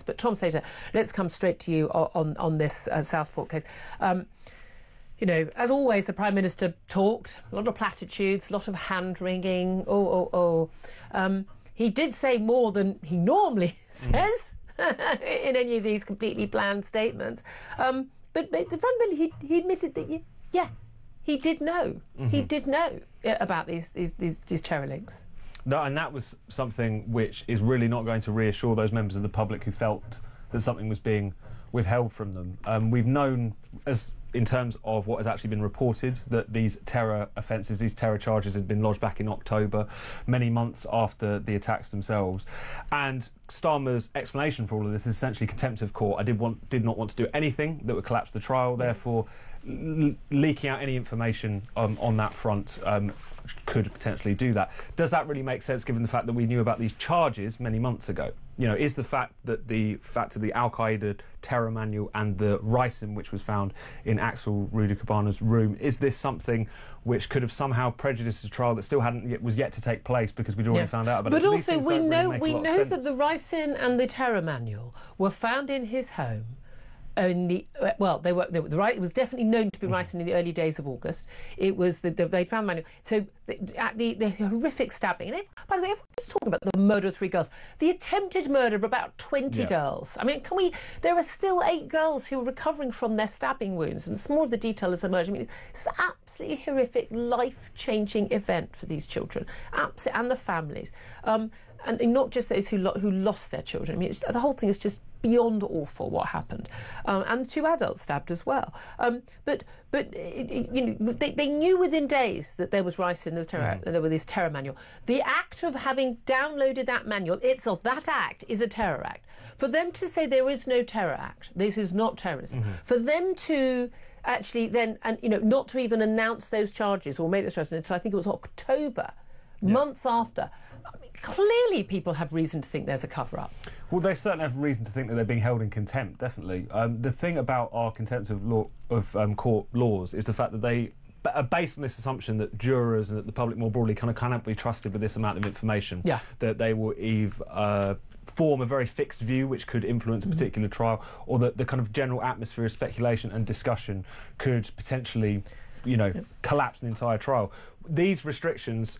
But Tom Slater, let's come straight to you on this Southport case. You know, as always, the Prime Minister talked, a lot of platitudes, a lot of hand-wringing, he did say more than he normally says in any of these completely bland statements. But fundamentally, he admitted that, he did know. He did know about these terror links. No, and that was something which is really not going to reassure those members of the public who felt that something was being withheld from them. We've known, as in terms of what has actually been reported, that these terror offences, these terror charges had been lodged back in October, many months after the attacks themselves. And Starmer's explanation for all of this is essentially contempt of court. I did not want to do anything that would collapse the trial, therefore leaking out any information on that front could potentially do that. Does that really make sense given the fact that we knew about these charges many months ago? You know, is the fact that the Al-Qaeda terror manual and the ricin which was found in Axel Rudikabana's room, is this something which could have somehow prejudiced a trial that still was yet to take place because we'd already found out about it? But also we know that the ricin and the terror manual were found in his home. It was definitely known to be ricin in the early days of August. It was they found manual. So the horrific stabbing. And by the way, everyone's talking about the murder of 3 girls, the attempted murder of about 20 girls. I mean, there are still 8 girls who are recovering from their stabbing wounds, and some more of the detail is emerging. I mean, it's an absolutely horrific, life-changing event for these children, and the families, and not just those who lost their children. I mean, the whole thing is just beyond awful what happened, and the 2 adults stabbed as well. But they knew within days that there was ricin in the terror. There were this terror manual. The act of having downloaded that manual itself, that act is a terror act. For them to say there is no terror act, this is not terrorism. For them to actually then, not to even announce those charges or make those charges until I think it was October, months after. I mean, clearly people have reason to think there's a cover-up. Well, they certainly have reason to think that they're being held in contempt, definitely. The thing about our contempt of court laws is the fact that they are based on this assumption that jurors and that the public more broadly cannot be trusted with this amount of information. That they will form a very fixed view which could influence a particular trial, or that the kind of general atmosphere of speculation and discussion could potentially collapse an entire trial. These restrictions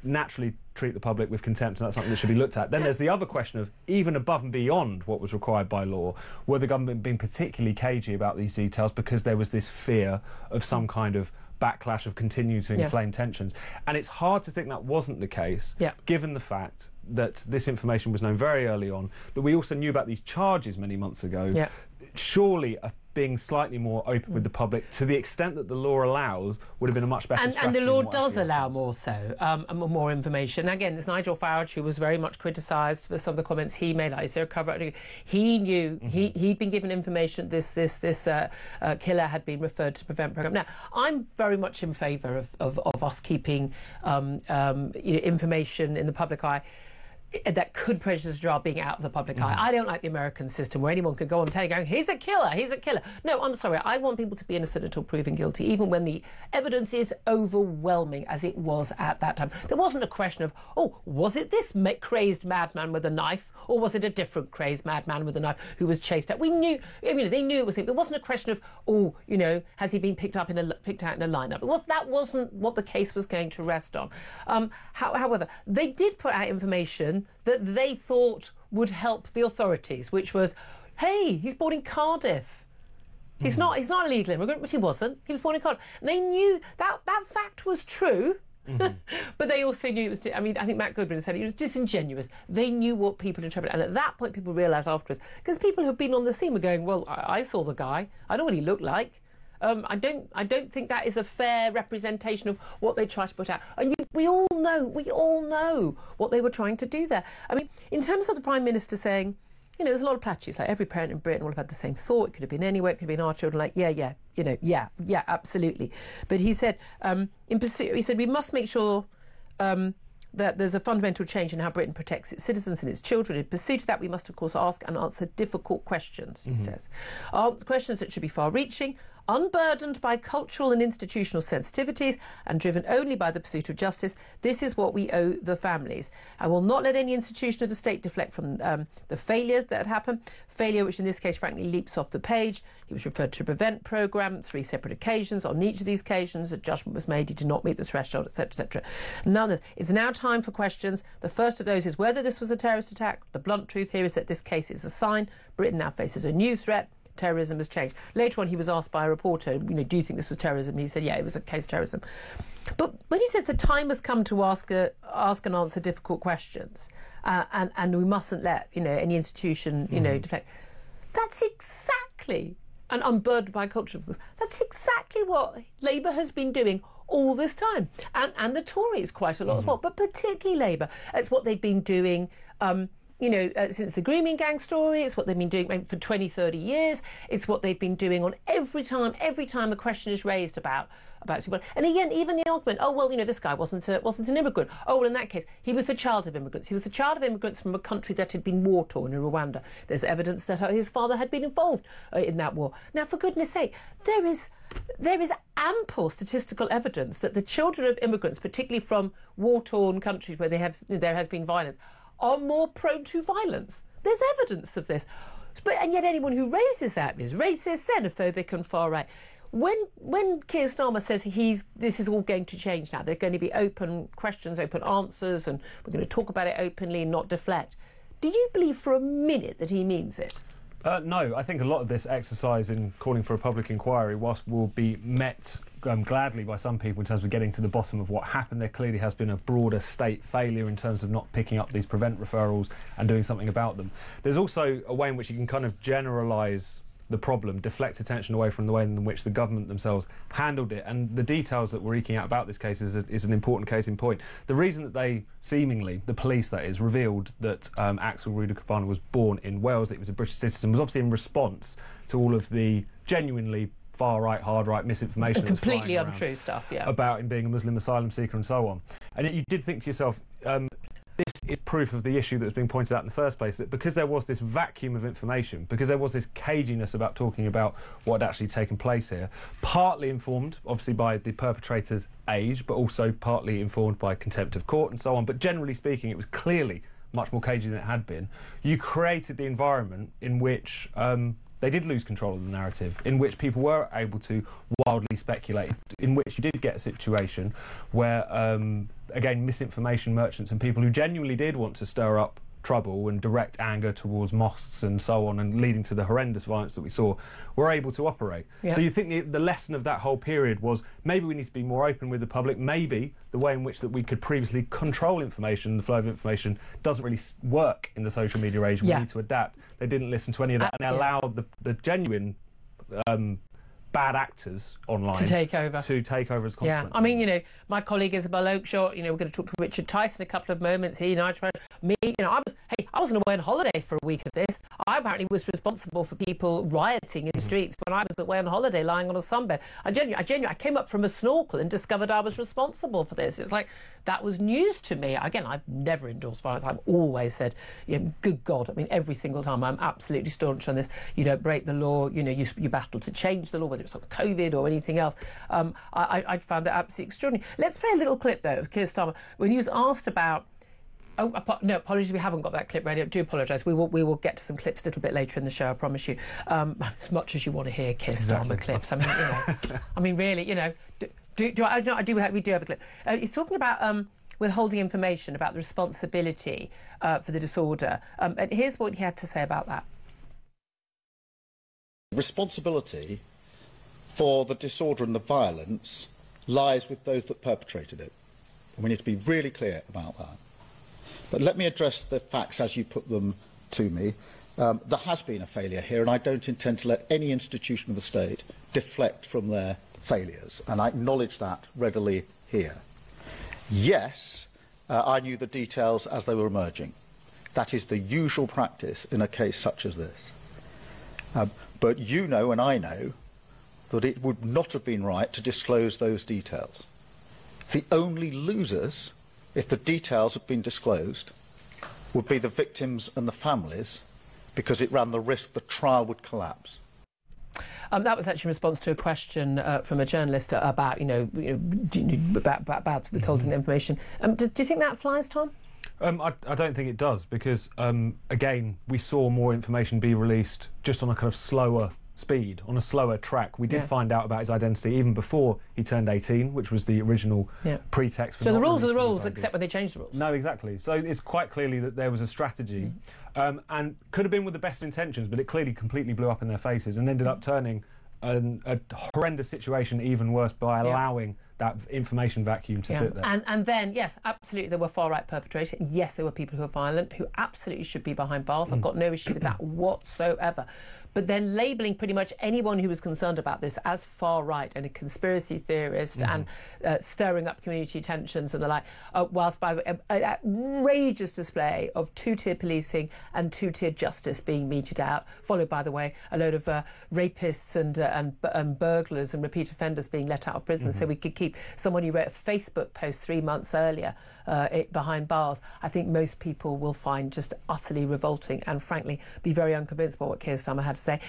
naturally treat the public with contempt, and that's something that should be looked at. Then there's the other question of, even above and beyond what was required by law, were the government being particularly cagey about these details because there was this fear of some kind of backlash, of continuing to inflame tensions? And it's hard to think that wasn't the case, given the fact that this information was known very early on, that we also knew about these charges many months ago. Surely being slightly more open with the public, to the extent that the law allows, would have been a much better strategy. And the law does allow more information. Again, it's Nigel Farage who was very much criticised for some of the comments he made. Like, is there a cover-up? He knew he'd been given information. This killer had been referred to Prevent programme. Now, I'm very much in favour of us keeping information in the public eye that could prejudice a trial being out of the public eye. I don't like the American system where anyone could go on telling, going, he's a killer, he's a killer. No, I'm sorry, I want people to be innocent until proven guilty, even when the evidence is overwhelming, as it was at that time. There wasn't a question of, was it this crazed madman with a knife, or was it a different crazed madman with a knife who was chased out? We knew, they knew it was him. There wasn't a question of, has he been picked out in a lineup? That wasn't what the case was going to rest on. However, they did put out information that they thought would help the authorities, which was, hey, he's born in Cardiff. He's not a legal immigrant, but he wasn't. He was born in Cardiff. And they knew that fact was true, but they also knew it was... I think Matt Goodwin said it was disingenuous. They knew what people interpreted. And at that point, people realised afterwards, because people who've been on the scene were going, well, I saw the guy. I know what he looked like. I don't think that is a fair representation of what they try to put out. And we all know what they were trying to do there. I mean, in terms of the Prime Minister saying, there's a lot of platitudes, like every parent in Britain will have had the same thought. It could have been anywhere. It could have been our children. Like, yeah, absolutely. But he said, we must make sure that there's a fundamental change in how Britain protects its citizens and its children. In pursuit of that, we must, of course, ask and answer difficult questions, he says. Questions that should be far-reaching, Unburdened by cultural and institutional sensitivities and driven only by the pursuit of justice, this is what we owe the families. I will not let any institution of the state deflect from the failures that had happened. Failure which in this case frankly leaps off the page. He was referred to a PREVENT programme, 3 separate occasions. On each of these occasions a judgment was made. He did not meet the threshold, etc., etc. None of this. It's now time for questions. The first of those is whether this was a terrorist attack. The blunt truth here is that this case is a sign. Britain now faces a new threat. Terrorism has changed. Later on, he was asked by a reporter, do you think this was terrorism? He said, yeah, it was a case of terrorism. But when he says the time has come to ask and answer difficult questions, and we mustn't let any institution deflect, that's exactly, and unburdened by culture, of course, that's exactly what Labour has been doing all this time, and the Tories quite a lot as well, but particularly Labour. It's what they've been doing. Since the grooming gang story, it's what they've been doing for 20, 30 years. It's what they've been doing on every time a question is raised about people. And again, even the argument, this guy wasn't an immigrant. Oh, well, in that case, he was the child of immigrants. He was the child of immigrants from a country that had been war-torn in Rwanda. There's evidence that his father had been involved in that war. Now, for goodness sake, there is ample statistical evidence that the children of immigrants, particularly from war-torn countries where there has been violence, are more prone to violence. There's evidence of this. And yet anyone who raises that is racist, xenophobic and far right. When Keir Starmer says this is all going to change now, there are going to be open questions, open answers, and we're going to talk about it openly and not deflect, do you believe for a minute that he means it? No, I think a lot of this exercise in calling for a public inquiry, whilst will be met gladly by some people in terms of getting to the bottom of what happened, there clearly has been a broader state failure in terms of not picking up these PREVENT referrals and doing something about them. There's also a way in which you can kind of generalise the problem, deflect attention away from the way in which the government themselves handled it. And the details that we're eking out about this case is an important case in point. The reason that they seemingly, the police that is, revealed that Axel Rudakabana was born in Wales, that he was a British citizen, was obviously in response to all of the genuinely far-right, hard-right misinformation and completely untrue stuff, yeah, about him being a Muslim asylum seeker and so on. And yet you did think to yourself, this is proof of the issue that was being pointed out in the first place, that because there was this vacuum of information, because there was this caginess about talking about what had actually taken place here, partly informed, obviously, by the perpetrator's age, but also partly informed by contempt of court and so on, but generally speaking, it was clearly much more cagey than it had been. You created the environment in which they did lose control of the narrative, in which people were able to wildly speculate, in which you did get a situation where, again, misinformation merchants and people who genuinely did want to stir up trouble and direct anger towards mosques and so on, and leading to the horrendous violence that we saw, were able to operate. Yeah. So you think the lesson of that whole period was maybe we need to be more open with the public, maybe the way in which that we could previously control information, the flow of information, doesn't really work in the social media age. We need to adapt. They didn't listen to any of that, and they allowed the genuine bad actors online to take over as consequence. Yeah, I mean, my colleague Isabel Oakeshott, we're going to talk to Richard Tyson in a couple of moments. He and I, me, I wasn't away on holiday for a week of this. I apparently was responsible for people rioting in the streets when I was away on holiday, lying on a sunbed. I came up from a snorkel and discovered I was responsible for this. It's like, that was news to me. Again, I've never endorsed violence. I've always said, good God, I mean, every single time I'm absolutely staunch on this. You don't break the law, you battle to change the law, whether it's on COVID or anything else. I found that absolutely extraordinary. Let's play a little clip, though, of Keir Starmer, when he was asked about... no, apologies, we haven't got that clip ready. I do apologise. We will get to some clips a little bit later in the show, I promise you. As much as you want to hear Keir Starmer clips. I mean, really, we do have a clip. He's talking about withholding information about the responsibility for the disorder. And here's what he had to say about that. Responsibility for the disorder and the violence lies with those that perpetrated it. And we need to be really clear about that. But let me address the facts as you put them to me. There has been a failure here, and I don't intend to let any institution of the state deflect from their failures, and I acknowledge that readily here. Yes, I knew the details as they were emerging. That is the usual practice in a case such as this. But you know and I know that it would not have been right to disclose those details. The only losers, if the details had been disclosed, would be the victims and the families, because it ran the risk the trial would collapse. That was actually in response to a question from a journalist about, about withholding the information. Do you think that flies, Tom? I don't think it does because, again, we saw more information be released just on a kind of slower speed, on a slower track. We did find out about his identity even before he turned 18, which was the original pretext for So the rules are the releasing rules, his ID. except when they change the rules. No, exactly. So it's quite clearly that there was a strategy and could have been with the best intentions, but it clearly completely blew up in their faces and ended up turning a horrendous situation even worse by allowing that information vacuum to sit there. And then, yes, absolutely, there were far-right perpetrators. Yes, there were people who were violent, who absolutely should be behind bars. I've got no issue with that whatsoever. But then labelling pretty much anyone who was concerned about this as far-right and a conspiracy theorist and stirring up community tensions and the like, whilst by an outrageous display of two-tier policing and two-tier justice being meted out, followed, by the way, a load of rapists and burglars and repeat offenders being let out of prison so we could keep someone who wrote a Facebook post 3 months earlier behind bars. I think most people will find just utterly revolting and, frankly, be very unconvinced by what Keir Starmer had to say.